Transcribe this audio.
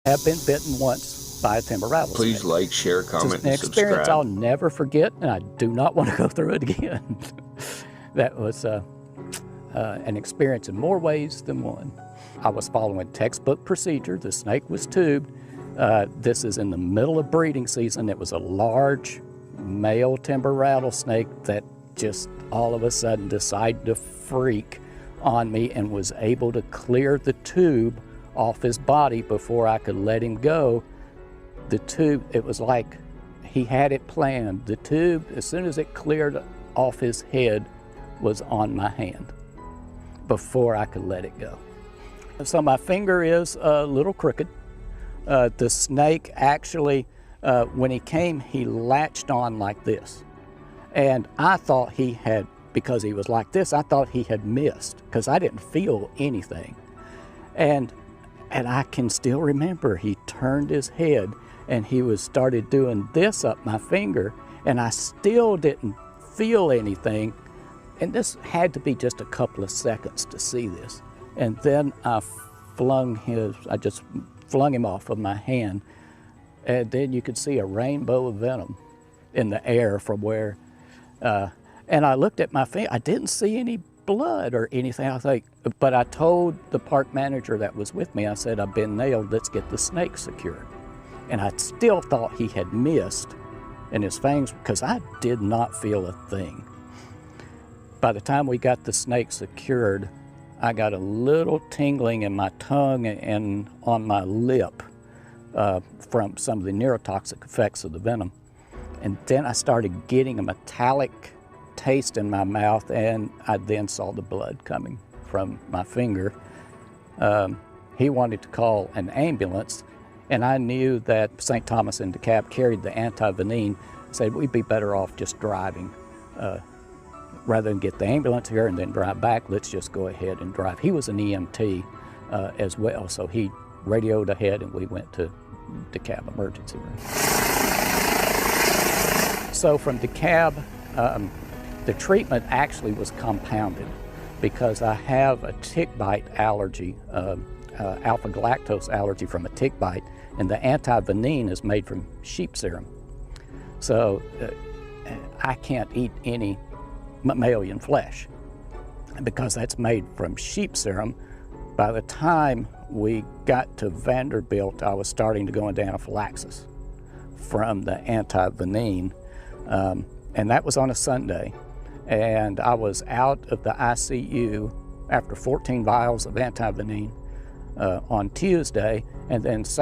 Have been bitten once by a timber rattlesnake. Please like, share, comment, It's an and experience subscribe. I'll never forget, and I do not want to go through it again. That was an experience in more ways than one. I was following textbook procedure. The snake was tubed. This is in the middle of breeding season. It was a large male timber rattlesnake that just all of a sudden decided to freak on me and was able to clear the tube off his body before I could let him go. The tube, it was like he had it planned. The tube, as soon as it cleared off his head, was on my hand before I could let it go. So my finger is a little crooked. The snake actually, when he came, he latched on like this. And I thought he had, because he was like this, I thought he had missed, because I didn't feel anything. And I can still remember he turned his head and he started doing this up my finger, and I still didn't feel anything. And this had to be just a couple of seconds to see this. And then I just flung him off of my hand. And then you could see a rainbow of venom in the air from where, and I looked at my finger, I didn't see any blood or anything. I think, but I told the park manager that was with me, I said, I've been nailed, let's get the snake secured. And I still thought he had missed in his fangs because I did not feel a thing. By the time we got the snake secured, I got a little tingling in my tongue and on my lip from some of the neurotoxic effects of the venom. And then I started getting a metallic taste in my mouth, and I then saw the blood coming from my finger. He wanted to call an ambulance, and I knew that St. Thomas in DeKalb carried the anti-venin, said we'd be better off just driving. Rather than get the ambulance here and then drive back, let's just go ahead and drive. He was an EMT as well, so he radioed ahead and we went to DeKalb emergency room. So from DeKalb, the treatment actually was compounded because I have a tick bite allergy, alpha galactose allergy from a tick bite, and the anti-venin is made from sheep serum. So I can't eat any mammalian flesh because that's made from sheep serum. By the time we got to Vanderbilt, I was starting to go into anaphylaxis from the anti-venin, and that was on a Sunday. And I was out of the ICU after 14 vials of anti-venin on Tuesday, and then Saturday